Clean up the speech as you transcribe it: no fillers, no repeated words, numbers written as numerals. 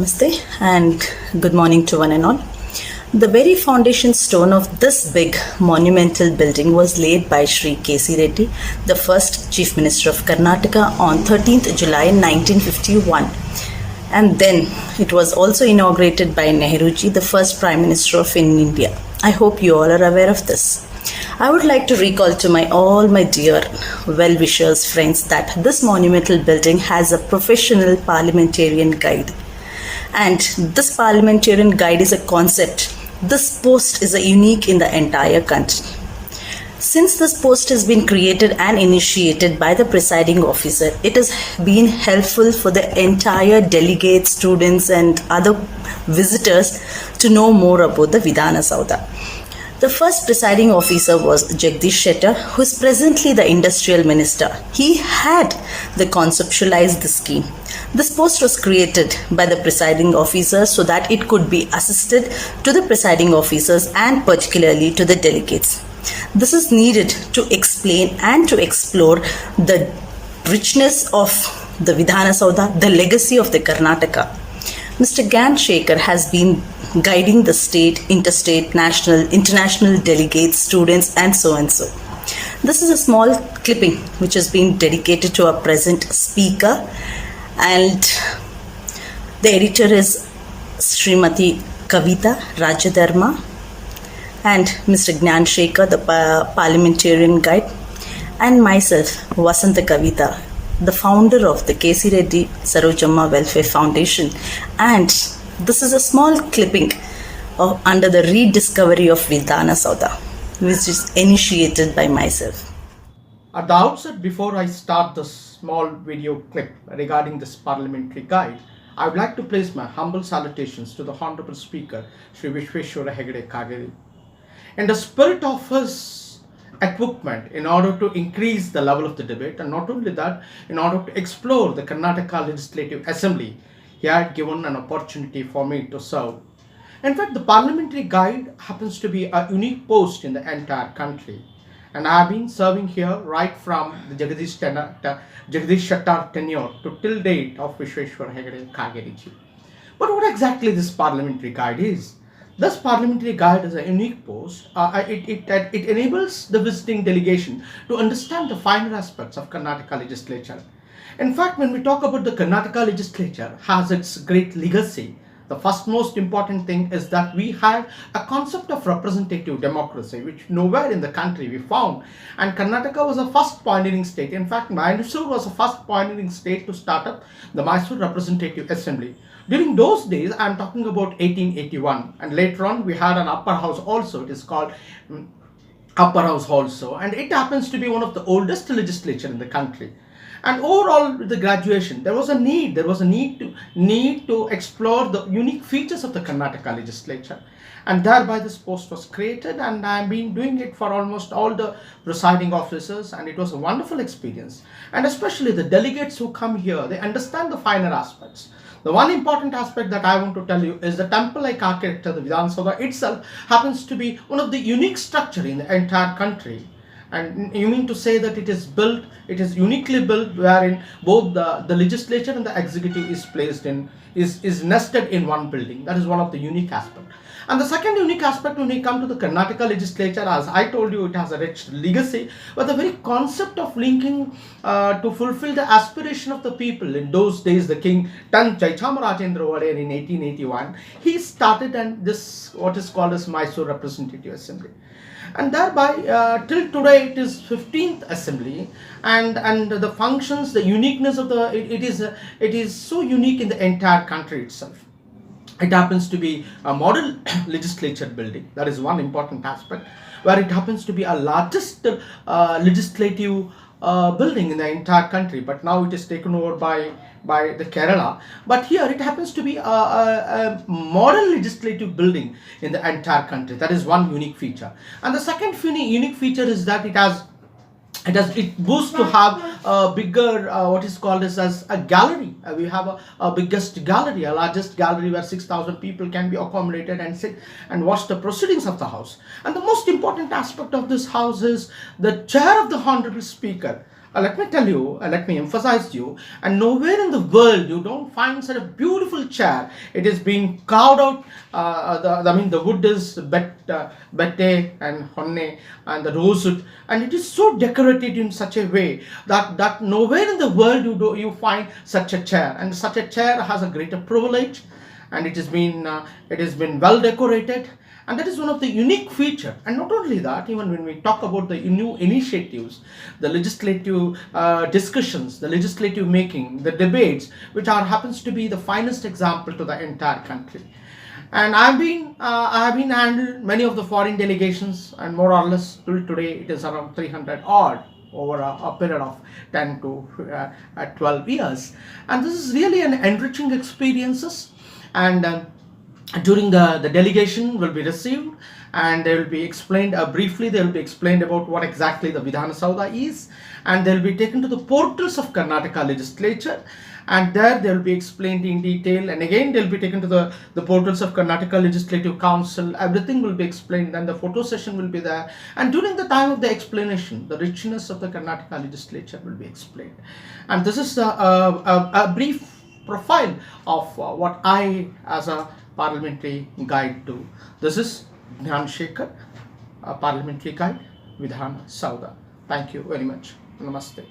Namaste and good morning to one and all. The very foundation stone of this big monumental building was laid by Sri K.C. Reddy, the first Chief Minister of Karnataka on 13th July 1951. And then it was also inaugurated by Nehruji, the first Prime Minister of India. I hope you all are aware of this. I would like to recall to all my dear well-wishers, friends, that this monumental building has a professional parliamentarian guide. And this parliamentarian guide is a concept. This post is unique in the entire country. Since this post has been created and initiated by the presiding officer, it has been helpful for the entire delegates, students and other visitors to know more about the Vidhana Saudha. The first presiding officer was J.Gnanashakher, who is presently the industrial minister. He had conceptualized the scheme. This post was created by the presiding officer so that it could be assisted to the presiding officers and particularly to the delegates. This is needed to explain and to explore the richness of the Vidhana Saudha, the legacy of the Karnataka. Mr. J.Gnanashakher has been guiding the state, interstate, national, international delegates, students and so and so. This is a small clipping which has been dedicated to our present speaker, and the editor is Srimati Kavitha Rajadharma and Mr. Gnanashakher, the parliamentarian guide, and myself, Vasantha Kavitha, the founder of the K.C. Reddy Sarojamma Welfare Foundation, and this is a small clipping under the rediscovery of Vidhana Saudha, which is initiated by myself. At the outset, before I start this small video clip regarding this parliamentary guide, I would like to place my humble salutations to the Honorable Speaker, Sri Vasantha Kageri. In the spirit of his equipment in order to increase the level of the debate, and not only that, in order to explore the Karnataka Legislative Assembly, he had given an opportunity for me to serve. In fact, the parliamentary guide happens to be a unique post in the entire country, and I have been serving here right from the Jagdishakher tenure to till date of Vasantha Kageri. But what exactly this parliamentary guide is? This parliamentary guide is a unique post. It enables the visiting delegation to understand the finer aspects of Karnataka legislature. In fact, when we talk about the Karnataka legislature has its great legacy, the first most important thing is that we had a concept of representative democracy, which nowhere in the country we found. And Karnataka was the first pioneering state. In fact, Mysore was the first pioneering state to start up the Mysore Representative Assembly. During those days, I am talking about 1881, and later on we had an upper house also. It is called upper house also, and it happens to be one of the oldest legislature in the country. And overall, with the graduation, there was a need to explore the unique features of the Karnataka legislature, and thereby this post was created, and I have been doing it for almost all the presiding officers, and it was a wonderful experience. And especially the delegates who come here, they understand the finer aspects. The one important aspect that I want to tell you is the temple-like architecture, the Vidhana Saudha itself happens to be one of the unique structure in the entire country. And you mean to say that it is uniquely built, wherein both the legislature and the executive is placed in, is nested in one building. That is one of the unique aspects. And the second unique aspect when we come to the Karnataka legislature, as I told you, it has a rich legacy, but the very concept of linking to fulfill the aspiration of the people. In those days, the king Chaithamarajendra's Odear in 1881, he started and this what is called as Mysore Representative Assembly. And thereby, till today, it is 15th assembly, and the functions, the uniqueness of it is so unique in the entire country itself. It happens to be a model legislature building. That is one important aspect, where it happens to be a largest legislative building in the entire country. But now it is taken over by the Kerala. But here it happens to be a modern legislative building in the entire country. That is one unique feature. And the second unique feature is that it boosts to have a bigger what is called as a gallery. We have a biggest gallery, a largest gallery where 6,000 people can be accommodated and sit and watch the proceedings of the house. And the most important aspect of this house is the chair of the Honorable Speaker. let me tell you, let me emphasize to you, and nowhere in the world you don't find such a beautiful chair. It is being carved out. The wood is bete and honne and the rosewood, and it is so decorated in such a way that nowhere in the world you find such a chair, and such a chair has a greater privilege, and it has been well decorated, and that is one of the unique feature. And not only that, even when we talk about the new initiatives, the legislative discussions, the legislative making, the debates, which are happens to be the finest example to the entire country. And I have been handled many of the foreign delegations, and more or less till today it is around 300 odd over a period of 10 to 12 years. And this is really an enriching experiences. And during the delegation will be received, and they will be explained briefly. They will be explained about what exactly the Vidhana Saudha is, and they will be taken to the portals of Karnataka legislature, and there they will be explained in detail, and again they will be taken to the portals of Karnataka Legislative Council. Everything will be explained, and the photo session will be there, and during the time of the explanation, the richness of the Karnataka legislature will be explained. And this is a brief profile of what I as a parliamentary guide do. This is Gnanashakher, a parliamentary guide, Vidhana Saudha. Thank you very much. Namaste.